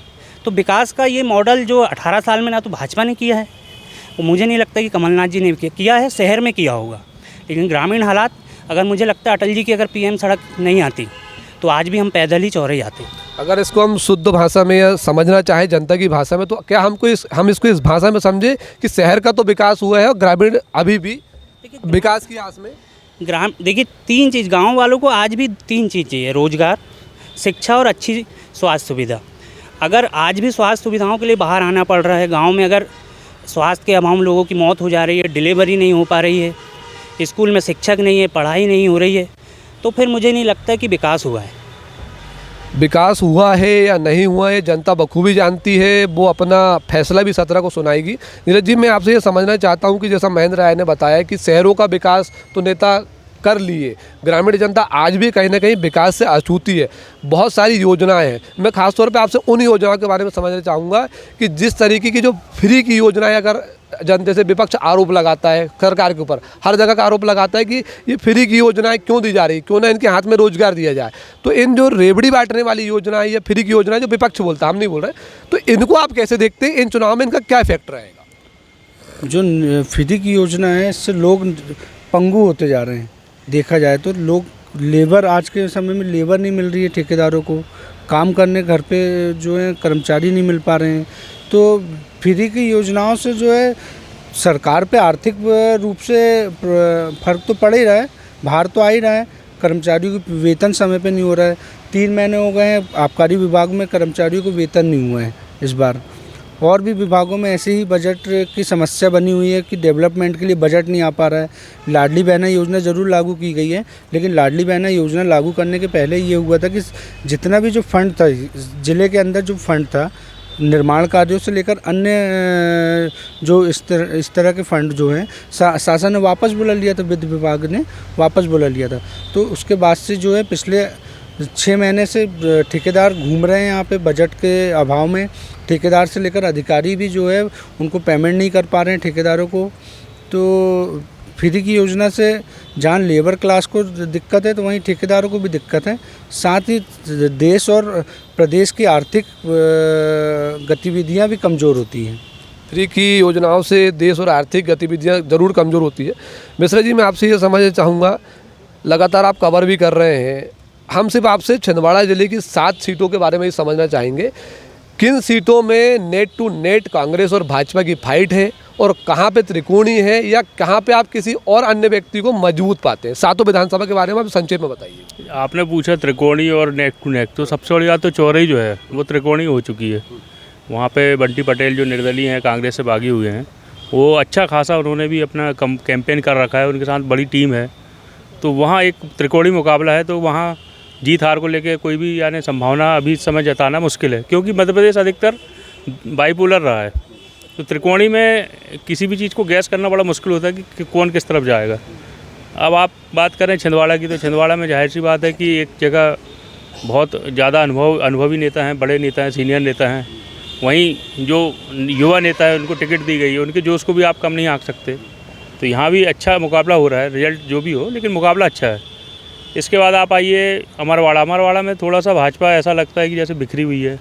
[SPEAKER 2] तो विकास का ये मॉडल जो 18 साल में ना तो भाजपा ने किया है, वो मुझे नहीं लगता कि कमलनाथ जी ने किया है। शहर में किया होगा, लेकिन ग्रामीण हालात, अगर मुझे लगता है अटल जी की अगर पीएम सड़क नहीं आती तो आज भी हम पैदल ही चौराहे आते।
[SPEAKER 4] अगर इसको हम शुद्ध भाषा में या समझना चाहें जनता की भाषा में, तो क्या हम इसको इस भाषा में समझे कि शहर का तो विकास हुआ है और ग्रामीण अभी भी विकास की आस में?
[SPEAKER 2] देखिए, 3 चीज़ गाँव वालों को आज भी 3 चीज़ चाहिए: रोजगार, शिक्षा और अच्छी स्वास्थ्य सुविधा। अगर आज भी स्वास्थ्य सुविधाओं के लिए बाहर आना पड़ रहा है, गांव में अगर स्वास्थ्य के अभाव में लोगों की मौत हो जा रही है, डिलीवरी नहीं हो पा रही है, स्कूल में शिक्षक नहीं है, पढ़ाई नहीं हो रही है, तो फिर मुझे नहीं लगता कि विकास हुआ है।
[SPEAKER 4] विकास हुआ है या नहीं हुआ है जनता बखूबी जानती है, वो अपना फैसला भी 17 को सुनाएगी। नीरज जी, मैं आपसे ये समझना चाहता हूँ कि जैसा महेंद्र राय ने बताया कि शहरों का विकास तो नेता कर लिए, ग्रामीण जनता आज भी कहीं ना कहीं विकास से अछूती है। बहुत सारी योजनाएं हैं। मैं खासतौर पे आपसे उन योजनाओं के बारे में समझना चाहूँगा कि जिस तरीके की जो फ्री की योजनाएं, अगर जनता से विपक्ष आरोप लगाता है सरकार के ऊपर, हर जगह का आरोप लगाता है कि ये फ्री की योजनाएं क्यों दी जा रही, क्यों ना इनके हाथ में रोजगार दिया जाए। तो इन जो रेवड़ी बांटने वाली योजनाएं या फ्री की योजनाएं जो विपक्ष बोलता है, हम नहीं बोल रहे, तो इनको आप कैसे देखते हैं? इन चुनाव में इनका क्या इफेक्ट रहेगा?
[SPEAKER 6] जो फ्री की योजना है, इससे लोग पंगु होते जा रहे हैं। देखा जाए तो लोग, लेबर, आज के समय में लेबर नहीं मिल रही है, ठेकेदारों को काम करने घर पे जो है कर्मचारी नहीं मिल पा रहे हैं। तो फ्री की योजनाओं से जो है सरकार पे आर्थिक रूप से फर्क तो पड़ ही रहा है, भार तो आ ही रहा है। कर्मचारियों को वेतन समय पे नहीं हो रहा है। 3 महीने हो गए हैं आबकारी विभाग में कर्मचारियों को वेतन नहीं हुआ है इस बार। और भी विभागों में ऐसे ही बजट की समस्या बनी हुई है कि डेवलपमेंट के लिए बजट नहीं आ पा रहा है। लाडली बहना योजना ज़रूर लागू की गई है, लेकिन लाडली बहना योजना लागू करने के पहले ये हुआ था कि जितना भी जो फंड था ज़िले के अंदर, जो फंड था निर्माण कार्यों से लेकर अन्य जो इस तरह के फंड जो हैं शासन ने वापस बुला लिया था, वित्त विभाग ने वापस बुला लिया था। तो उसके बाद से जो है पिछले 6 महीने से ठेकेदार घूम रहे हैं यहाँ पे बजट के अभाव में। ठेकेदार से लेकर अधिकारी भी जो है उनको पेमेंट नहीं कर पा रहे हैं ठेकेदारों को। तो फ्री की योजना से जहाँ लेबर क्लास को दिक्कत है तो वहीं ठेकेदारों को भी दिक्कत है। साथ ही देश और प्रदेश की आर्थिक गतिविधियाँ भी कमज़ोर होती हैं।
[SPEAKER 4] फ्री की योजनाओं से देश और आर्थिक गतिविधियां ज़रूर कमज़ोर होती है। मिश्रा जी, मैं आपसे ये समझना चाहूँगा, लगातार आप कवर भी कर रहे हैं, हम सिर्फ आपसे छिंदवाड़ा ज़िले की 7 सीटों के बारे में ही समझना चाहेंगे। किन सीटों में नेट टू नेट कांग्रेस और भाजपा की फाइट है और कहाँ पे त्रिकोणीय है, या कहाँ पे आप किसी और अन्य व्यक्ति को मजबूत पाते हैं? 7 विधानसभा के बारे में आप संक्षेप में बताइए।
[SPEAKER 7] आपने पूछा त्रिकोणीय और नेक टू नेक, तो सबसे बड़ी बात तो चौरई जो है वो त्रिकोणीय हो चुकी है। वहाँ पे बंटी पटेल जो निर्दलीय हैं, कांग्रेस से भागे हुए हैं, वो अच्छा खासा उन्होंने भी अपना कैंपेन कर रखा है, उनके साथ बड़ी टीम है। तो वहाँ एक त्रिकोणीय मुकाबला है, तो वहाँ जीत हार को लेके कोई भी यानी संभावना अभी इस समय जताना मुश्किल है, क्योंकि मध्य प्रदेश अधिकतर बाईपोलर रहा है। तो त्रिकोणी में किसी भी चीज़ को गैस करना बड़ा मुश्किल होता है कि कौन किस तरफ जाएगा। अब आप बात करें छिंदवाड़ा की, तो छिंदवाड़ा में जाहिर सी बात है कि एक जगह बहुत ज़्यादा अनुभवी नेता हैं, बड़े नेता हैं, सीनियर नेता हैं। वहीं जो युवा नेता है उनको टिकट दी गई है, उनके जोश को भी आप कम नहीं आंक सकते। तो यहाँ भी अच्छा मुकाबला हो रहा है, रिजल्ट जो भी हो, लेकिन मुकाबला अच्छा है। इसके बाद आप आइए अमरवाड़ा में थोड़ा सा भाजपा ऐसा लगता है कि जैसे बिखरी हुई है।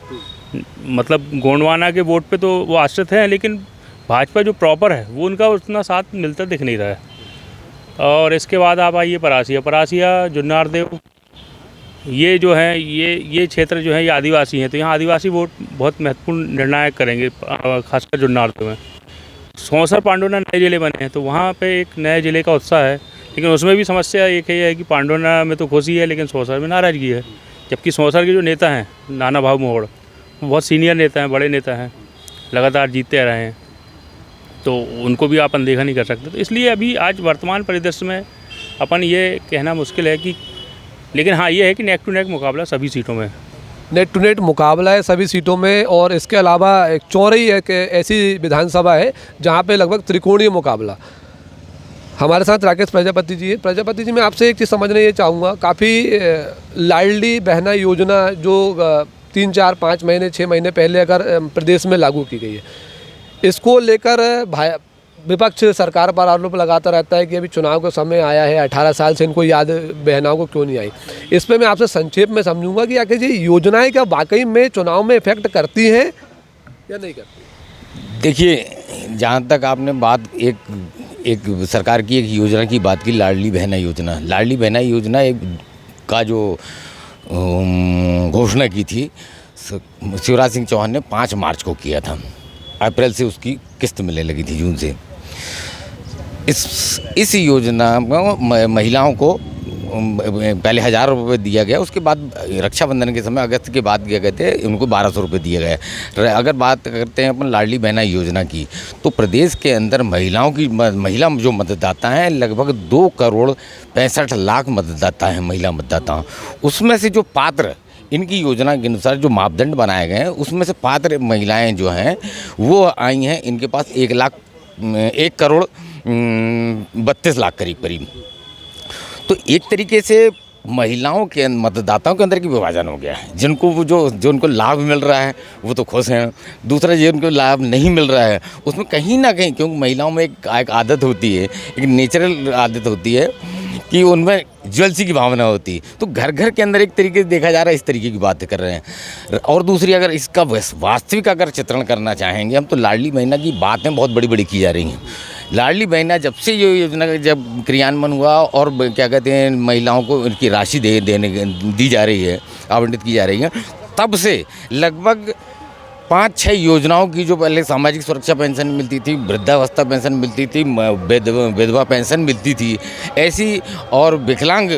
[SPEAKER 7] मतलब गोंडवाना के वोट पे तो वो आश्रित हैं, लेकिन भाजपा जो प्रॉपर है वो उनका उतना साथ मिलता दिख नहीं रहा है। और इसके बाद आप आइए परासिया जुन्नार देव, ये जो है ये क्षेत्र जो है ये आदिवासी हैं, तो यहाँ आदिवासी वोट बहुत महत्वपूर्ण निर्णायक करेंगे, खासकर जुन्नार देव में। सौंसर पांडुना नए ज़िले बने हैं, तो वहाँ पे एक नए ज़िले का उत्साह है, लेकिन उसमें भी समस्या एक है कि पांडुना में तो खुशी है, लेकिन सौंसर में नाराज़गी है। जबकि सौंसर के जो नेता हैं, नाना भाव मोड़, वो बहुत सीनियर नेता हैं, बड़े नेता हैं, लगातार जीतते रहे हैं, तो उनको भी आप अनदेखा नहीं कर सकते। तो इसलिए अभी आज वर्तमान परिदृश्य में अपन ये कहना मुश्किल है कि, लेकिन हाँ ये है कि नेक टू नेक मुकाबला सभी सीटों में,
[SPEAKER 4] नेट टू नेट मुकाबला है सभी सीटों में। और इसके अलावा एक चौरई एक ऐसी विधानसभा है जहाँ पे लगभग त्रिकोणीय मुकाबला। हमारे साथ राकेश प्रजापति जी है। प्रजापति जी, मैं आपसे एक चीज़ समझना ये चाहूँगा, काफ़ी लाडली बहना योजना जो 3, 4, 5 महीने 6 महीने पहले अगर प्रदेश में लागू की गई है, इसको लेकर विपक्ष सरकार पर आरोप लगाता रहता है कि अभी चुनाव का समय आया है, 18 साल से इनको याद बहनाओं को क्यों नहीं आई। इस पर मैं आपसे संक्षेप में समझूंगा कि आखिर ये योजनाएं क्या वाकई में चुनाव में इफेक्ट करती हैं या नहीं करती?
[SPEAKER 3] देखिए, जहाँ तक आपने बात एक सरकार की एक योजना की बात की, लाडली बहना योजना एक का जो घोषणा की थी शिवराज सिंह चौहान ने 5 मार्च को किया था। अप्रैल से उसकी किस्त मिलने लगी थी, जून से। इस योजना में महिलाओं को पहले 1000 रुपये दिया गया, उसके बाद रक्षाबंधन के समय अगस्त के बाद दिए गए थे, उनको 1200 रुपये दिए गए। अगर बात करते हैं अपन लाडली बहना योजना की, तो प्रदेश के अंदर महिला जो मतदाता हैं, लगभग 2 करोड़ 65 लाख मतदाता हैं, महिला मतदाता। उसमें से जो पात्र, इनकी योजना के अनुसार जो मापदंड बनाए गए हैं, उसमें से पात्र महिलाएं जो हैं वो आई हैं, इनके पास 1 करोड़ 32 लाख करीब। तो एक तरीके से महिलाओं के मतदाताओं के अंदर की विभाजन हो गया है। जिनको जो उनको लाभ मिल रहा है वो तो खुश हैं, दूसरा जिनको लाभ नहीं मिल रहा है उसमें कहीं ना कहीं, क्योंकि महिलाओं में एक आदत होती है, एक नेचुरल आदत होती है कि उनमें ज्वेलसी की भावना होती है। तो घर घर के अंदर एक तरीके से देखा जा रहा है, इस तरीके की बातें कर रहे हैं। और दूसरी, अगर इसका वास्तविक अगर चित्रण करना चाहेंगे हम, तो लाडली बहना की बातें बहुत बड़ी बड़ी की जा रही हैं। लाडली बहना जब से ये योजना जब क्रियान्वयन हुआ और क्या कहते हैं महिलाओं को इनकी राशि दी जा रही है, आवंटित की जा रही है, तब से लगभग 5-6 योजनाओं की, जो पहले सामाजिक सुरक्षा पेंशन मिलती थी, वृद्धावस्था पेंशन मिलती थी, विधवा पेंशन मिलती थी, ऐसी, और विकलांग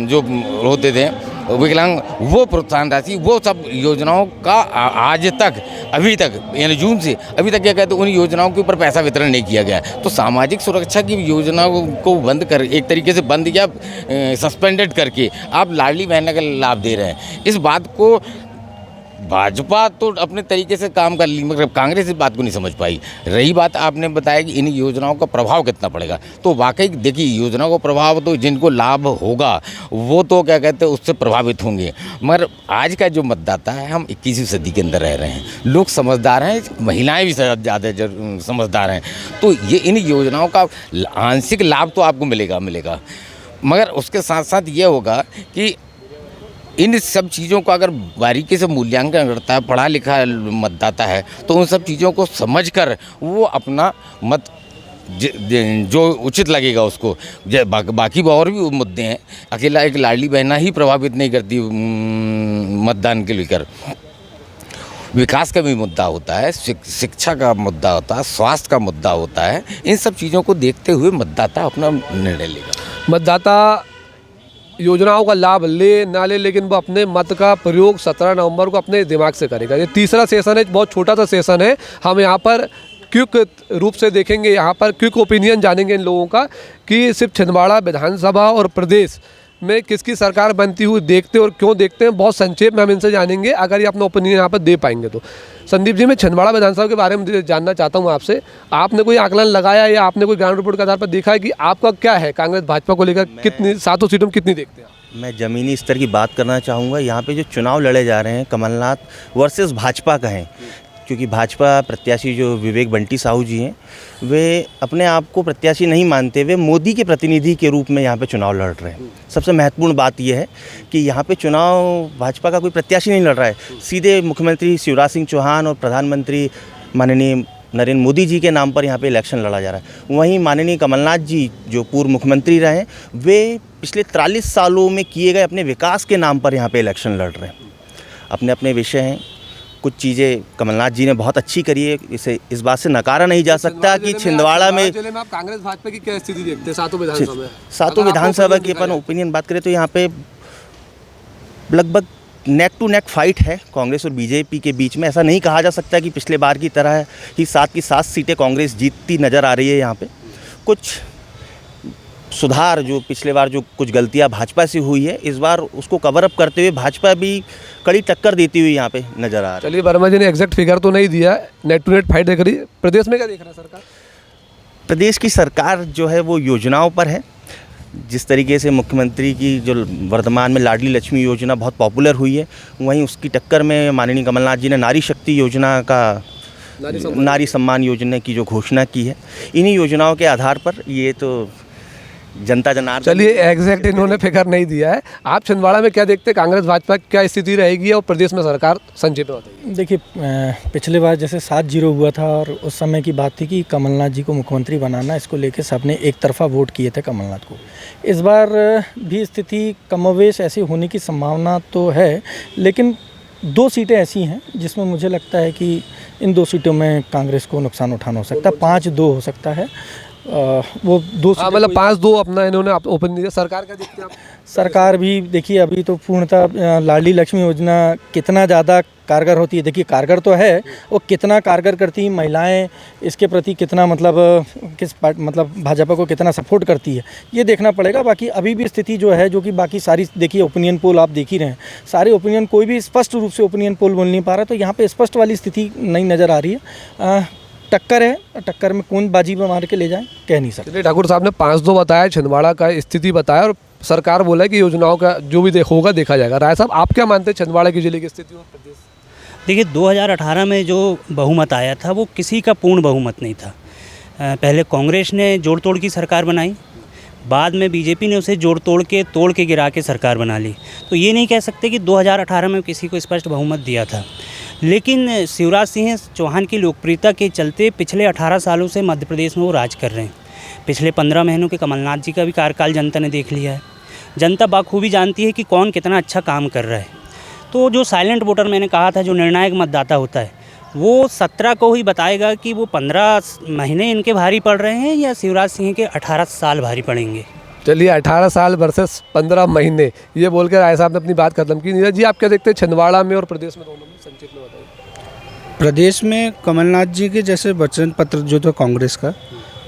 [SPEAKER 3] जो होते थे विकलांग, वो प्रोत्साहन राशि, वो सब योजनाओं का आज तक, अभी तक, यानी जून से अभी तक क्या कहते हैं, उन योजनाओं के ऊपर पैसा वितरण नहीं किया गया। तो सामाजिक सुरक्षा की योजनाओं को बंद कर, एक तरीके से बंद या सस्पेंडेड करके आप लाडली बहना का लाभ दे रहे हैं। इस बात को भाजपा तो अपने तरीके से काम कर ली, मगर कांग्रेस इस बात को नहीं समझ पाई। रही बात आपने बताया कि इन योजनाओं का प्रभाव कितना पड़ेगा, तो वाकई देखिए योजनाओं का प्रभाव तो जिनको लाभ होगा वो तो क्या कहते हैं उससे प्रभावित होंगे, मगर आज का जो मतदाता है, हम 21वीं सदी के अंदर रह रहे हैं, लोग समझदार हैं, महिलाएं भी ज़्यादा समझदार हैं, तो ये इन योजनाओं का आंशिक लाभ तो आपको मिलेगा, मगर उसके साथ साथ ये होगा कि इन सब चीज़ों को अगर बारीकी से मूल्यांकन करता है, पढ़ा लिखा मतदाता है, तो उन सब चीज़ों को समझकर वो अपना मत जो उचित लगेगा उसको, बाकी और भी मुद्दे हैं, अकेला एक लाडली बहना ही प्रभावित नहीं करती मतदान के लेकर, विकास का भी मुद्दा होता है, शिक्षा का मुद्दा होता है, स्वास्थ्य का मुद्दा होता है। इन सब चीज़ों को देखते हुए मतदाता अपना निर्णय लेगा।
[SPEAKER 4] मतदाता योजनाओं का लाभ ले ना ले, लेकिन वो अपने मत का प्रयोग 17 नवंबर को अपने दिमाग से करेगा। ये तीसरा सेशन है, बहुत छोटा सा सेशन है। हम यहाँ पर क्विक रूप से देखेंगे, यहाँ पर क्विक ओपिनियन जानेंगे इन लोगों का कि सिर्फ छिंदवाड़ा विधानसभा और प्रदेश में किसकी सरकार बनती हुई देखते और क्यों देखते हैं, बहुत संक्षेप में हम इनसे जानेंगे, अगर ये अपना ओपिनियन यहाँ पर दे पाएंगे तो। संदीप जी, मैं छिंदवाड़ा विधानसभा के बारे में जानना चाहता हूँ आपसे, आपने कोई आकलन लगाया या आपने कोई ग्राउंड रिपोर्ट के आधार पर देखा है कि आपका क्या है कांग्रेस भाजपा को लेकर, कितनी 7 सीटों में कितनी देखते हैं?
[SPEAKER 5] मैं ज़मीनी स्तर की बात करना चाहूँगा। यहाँ पे जो चुनाव लड़े जा रहे हैं कमलनाथ वर्सेस भाजपा का है, क्योंकि भाजपा प्रत्याशी जो विवेक बंटी साहू जी हैं, वे अपने आप को प्रत्याशी नहीं मानते, वे मोदी के प्रतिनिधि के रूप में यहाँ पे चुनाव लड़ रहे हैं। सबसे महत्वपूर्ण बात यह है कि यहाँ पे चुनाव भाजपा का कोई प्रत्याशी नहीं लड़ रहा है, सीधे मुख्यमंत्री शिवराज सिंह चौहान और प्रधानमंत्री माननीय नरेंद्र मोदी जी के नाम पर यहाँ पे इलेक्शन लड़ा जा रहा है। वहीं माननीय कमलनाथ जी जो पूर्व मुख्यमंत्री रहे, वे पिछले 43 सालों में किए गए अपने विकास के नाम पर यहाँ पे इलेक्शन लड़ रहे हैं। अपने अपने विषय हैं, कुछ चीज़ें कमलनाथ जी ने बहुत अच्छी करी है, इसे इस बात से नकारा नहीं जा सकता कि छिंदवाड़ा में
[SPEAKER 4] आप कांग्रेस भाजपा की क्या स्थिति देखते हैं 7 विधानसभा में?
[SPEAKER 5] 7 विधानसभा की अपन ओपिनियन बात करें तो यहाँ पे लगभग नेक टू नेक फाइट है कांग्रेस और बीजेपी के बीच में। ऐसा नहीं कहा जा सकता कि पिछले बार की तरह ही 7 की 7 सीटें कांग्रेस जीतती नज़र आ रही है। यहाँ पे कुछ सुधार, जो पिछले बार जो कुछ गलतियां भाजपा से हुई है, इस बार उसको कवर अप करते हुए भाजपा भी कड़ी टक्कर देती हुई यहाँ पे नज़र आ रही है।
[SPEAKER 4] चलिए, वर्मा जी ने एग्जैक्ट फिगर तो नहीं दिया, नेट टू नेट फाइट देख रही है। प्रदेश में क्या देख रहा है सरकार?
[SPEAKER 5] प्रदेश की सरकार जो है वो योजनाओं पर है। जिस तरीके से मुख्यमंत्री की जो वर्तमान में लाडली लक्ष्मी योजना बहुत पॉपुलर हुई है, वहीं उसकी टक्कर में माननीय कमलनाथ जी ने नारी शक्ति योजना का, नारी सम्मान योजना की जो घोषणा की है, इन्हीं योजनाओं के आधार पर ये तो जनता जनार्दन।
[SPEAKER 4] चलिए, एग्जैक्ट इन्होंने फिगर नहीं दिया है। आप छिंदवाड़ा में क्या देखते हैं, कांग्रेस भाजपा क्या स्थिति रहेगी और प्रदेश में सरकार? संक्षेप में बताइए।
[SPEAKER 1] देखिए, पिछले बार जैसे 7-0 हुआ था और उस समय की बात थी कि कमलनाथ जी को मुख्यमंत्री बनाना, इसको लेकर सबने एक तरफा वोट किए थे कमलनाथ को। इस बार भी स्थिति कमोवेश ऐसी होने की संभावना तो है, लेकिन 2 सीटें ऐसी हैं जिसमें मुझे लगता है कि इन 2 सीटों में कांग्रेस को नुकसान उठाना हो सकता है। 5-2 हो सकता है, वो 2
[SPEAKER 4] मतलब 5-2 अपना इन्होंने ओपन दिया। सरकार का देखते हैं आप?
[SPEAKER 1] सरकार भी देखिए, अभी तो पूर्णतः लाडली लक्ष्मी योजना कितना ज़्यादा कारगर होती है, देखिए कारगर तो है, वो कितना कारगर करती हैं महिलाएं, इसके प्रति कितना मतलब मतलब भाजपा को कितना सपोर्ट करती है, ये देखना पड़ेगा। बाकी अभी भी स्थिति जो है, जो कि बाकी सारी देखिए ओपिनियन पोल आप देख ही रहे हैं, सारे ओपिनियन, कोई भी स्पष्ट रूप से ओपिनियन पोल बोल नहीं पा रहा, तो यहाँ पे स्पष्ट वाली स्थिति नहीं नज़र आ रही है। टक्कर है, टक्कर में कौन बाजी में मार के ले जाए कह नहीं सकते।
[SPEAKER 4] ठाकुर साहब ने 5-2 बताया, छिंदवाड़ा का स्थिति बताया और सरकार बोला है कि योजनाओं का जो भी होगा देखा जाएगा। राय साहब, आप क्या मानते हैं छिंदवाड़ा की जिले की स्थिति और प्रदेश?
[SPEAKER 2] देखिए, 2018 में जो बहुमत आया था वो किसी का पूर्ण बहुमत नहीं था। पहले कांग्रेस ने जोड़ तोड़ की सरकार बनाई, बाद में बीजेपी ने उसे जोड़ तोड़ के गिरा के सरकार बना ली। तो ये नहीं कह सकते कि 2018 में किसी को स्पष्ट बहुमत दिया था। लेकिन शिवराज सिंह चौहान की लोकप्रियता के चलते पिछले 18 सालों से मध्य प्रदेश में वो राज कर रहे हैं। पिछले 15 महीनों के कमलनाथ जी का भी कार्यकाल जनता ने देख लिया है। जनता बाखूबी जानती है कि कौन कितना अच्छा काम कर रहा है। तो जो साइलेंट वोटर मैंने कहा था, जो निर्णायक मतदाता होता है, वो 17 को ही बताएगा कि वो 15 महीने इनके भारी पड़ रहे हैं या शिवराज सिंह के 18 साल भारी पड़ेंगे।
[SPEAKER 4] चलिए, 18 साल वर्सेस 15 महीने, ये बोलकर राय साहब ने अपनी बात खत्म की। नीरज जी, आप क्या देखते हैं छिंदवाड़ा में और प्रदेश में, दोनों में संक्षेप में बताइए।
[SPEAKER 6] प्रदेश में कमलनाथ जी के जैसे वचन पत्र जो था कांग्रेस का,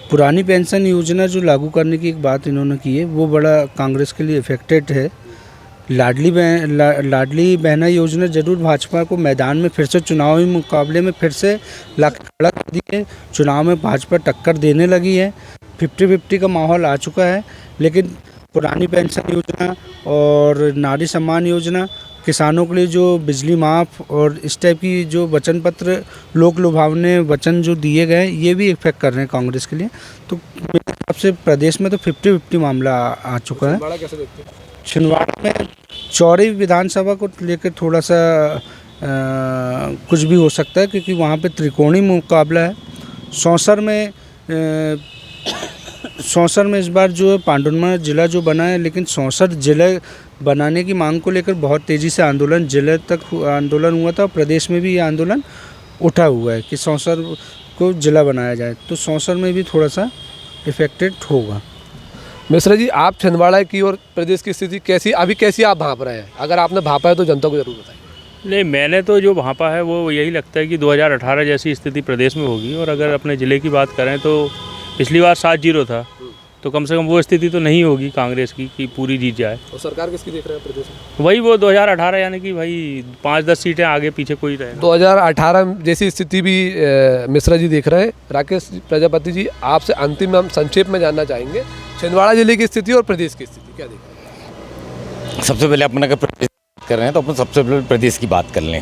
[SPEAKER 6] पुरानी पेंशन योजना जो लागू करने की एक बात इन्होंने की है, वो बड़ा कांग्रेस के लिए इफेक्टेड है। लाडली बहना योजना जरूर भाजपा को मैदान में फिर से चुनावी मुकाबले में फिर से ला के खड़ा कर दी है। चुनाव में भाजपा टक्कर देने लगी है, 50-50 का माहौल आ चुका है। लेकिन पुरानी पेंशन योजना और नारी सम्मान योजना, किसानों के लिए जो बिजली माफ़ और इस टाइप की जो वचन पत्र, लोक लुभावने वचन जो दिए गए, ये भी इफेक्ट कर रहे हैं कांग्रेस के लिए। तो मेरे हिसाब से प्रदेश में तो 50-50 मामला आ चुका है।
[SPEAKER 4] छिंदवाड़ा कैसे देखते हैं?
[SPEAKER 6] छिंदवाड़ा में चौरी विधानसभा को लेकर थोड़ा सा कुछ भी हो सकता है, क्योंकि वहाँ पे त्रिकोणीय मुकाबला है। सौंसर में इस बार जो है पांडुरमा जिला जो बना है, लेकिन सौंसर जिले बनाने की मांग को लेकर बहुत तेज़ी से आंदोलन जिले तक आंदोलन हुआ था। प्रदेश में भी ये आंदोलन उठा हुआ है कि सौंसर को जिला बनाया जाए, तो सौंसर में भी थोड़ा सा इफेक्टेड होगा।
[SPEAKER 4] मिश्रा जी, आप छिंदवाड़ा की और प्रदेश की स्थिति कैसी आप भांप रहे हैं? अगर आपने भांपा है तो जनता को जरूर बताइए।
[SPEAKER 7] नहीं, मैंने तो जो भांपा है वो यही लगता है कि 2018 जैसी स्थिति प्रदेश में होगी। और अगर अपने ज़िले की बात करें तो पिछली बार 7-0 था, तो कम से कम वो स्थिति तो नहीं होगी कांग्रेस की कि पूरी जीत जाए।
[SPEAKER 4] और सरकार किसकी देख रहे हैं प्रदेश में?
[SPEAKER 7] वही वो 2018, यानी कि भाई 5-10 सीटें आगे पीछे कोई रहे।
[SPEAKER 4] 2018 जैसी स्थिति भी मिश्रा जी देख रहे हैं। राकेश प्रजापति जी, आपसे अंतिम हम संक्षेप में जानना चाहेंगे, छिंदवाड़ा जिले की स्थिति और प्रदेश की स्थिति क्या देख रहे हैं?
[SPEAKER 3] सबसे पहले अपन अगर प्रदेश कर रहे हैं तो अपन सबसे पहले प्रदेश की बात कर लें।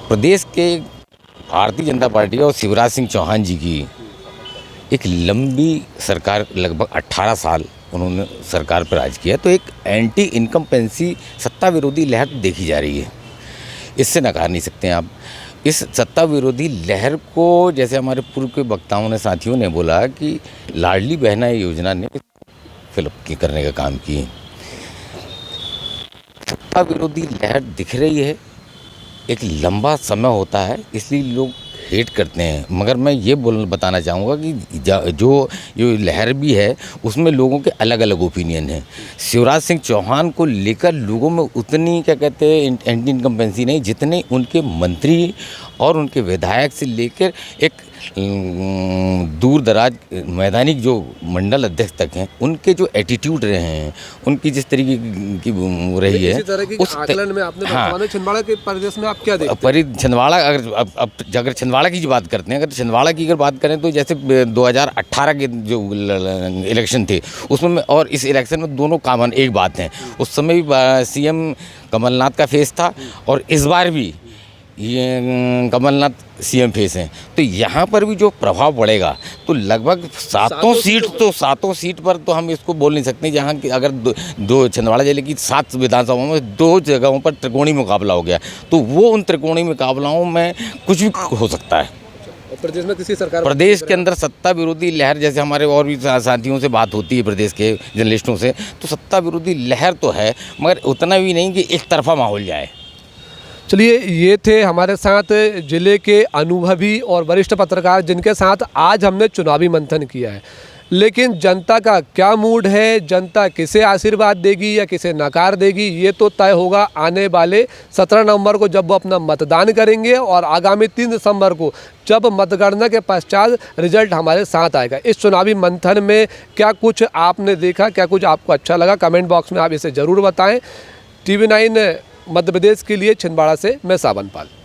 [SPEAKER 3] प्रदेश के भारतीय जनता पार्टी और शिवराज सिंह चौहान जी की एक लंबी सरकार, लगभग 18 साल उन्होंने सरकार पर राज किया, तो एक एंटी इनकम्पेंसी सत्ता विरोधी लहर देखी जा रही है। इससे नकार नहीं सकते हैं आप। इस सत्ता विरोधी लहर को, जैसे हमारे पूर्व के वक्ताओं ने, साथियों ने बोला कि लाडली बहना योजना ने फिलअप करने का काम किए। सत्ता विरोधी लहर दिख रही है, एक लंबा समय होता है, इसलिए लोग हेट करते हैं। मगर मैं ये बताना चाहूँगा कि जो लहर भी है उसमें लोगों के अलग अलग ओपिनियन हैं। शिवराज सिंह चौहान को लेकर लोगों में उतनी, क्या कहते हैं, एंटी इनकम्पेंसी नहीं, जितने उनके मंत्री और उनके विधायक से लेकर एक दूर दराज मैदानी जो मंडल अध्यक्ष तक हैं, उनके जो एटीट्यूड रहे हैं, उनकी जिस तरीके की रही है,
[SPEAKER 4] उस आकलन में आपने
[SPEAKER 3] हाँ,
[SPEAKER 4] छिंदवाड़ा के परिवेश में आप क्या देखते हैं?
[SPEAKER 3] छिंदवाड़ा, अगर छिंदवाड़ा की जो बात करते हैं, अगर छिंदवाड़ा की अगर बात करें तो जैसे 2018 के जो इलेक्शन थे उसमें और इस इलेक्शन में दोनों कॉमन एक बात है। उस समय भी सीएम कमलनाथ का फेस था और इस बार भी ये कमलनाथ सीएम फेस हैं। तो यहाँ पर भी जो प्रभाव पड़ेगा तो लगभग सातों सीट पर तो हम इसको बोल नहीं सकते, जहाँ की अगर दो छिंदवाड़ा जिले की 7 विधानसभाओं में 2 जगहों पर त्रिकोणीय मुकाबला हो गया, तो वो उन त्रिकोणीय मुकाबलाओं में कुछ भी हो सकता है।
[SPEAKER 4] प्रदेश में किसी सरकार,
[SPEAKER 3] प्रदेश के अंदर सत्ता विरोधी लहर, जैसे हमारे और भी साथियों से बात होती है प्रदेश के जर्नलिस्टों से, तो सत्ता विरोधी लहर तो है, मगर उतना भी नहीं कि एक तरफा माहौल जाए।
[SPEAKER 4] चलिए, ये थे हमारे साथ जिले के अनुभवी और वरिष्ठ पत्रकार, जिनके साथ आज हमने चुनावी मंथन किया है। लेकिन जनता का क्या मूड है, जनता किसे आशीर्वाद देगी या किसे नकार देगी, ये तो तय होगा आने वाले 17 नवंबर को, जब वो अपना मतदान करेंगे, और आगामी 3 दिसंबर को जब मतगणना के पश्चात रिजल्ट हमारे साथ आएगा। इस चुनावी मंथन में क्या कुछ आपने देखा, क्या कुछ आपको अच्छा लगा, कमेंट बॉक्स में आप इसे ज़रूर बताएं। TV9 मध्य प्रदेश के लिए छिंदवाड़ा से मैं सावन पाल।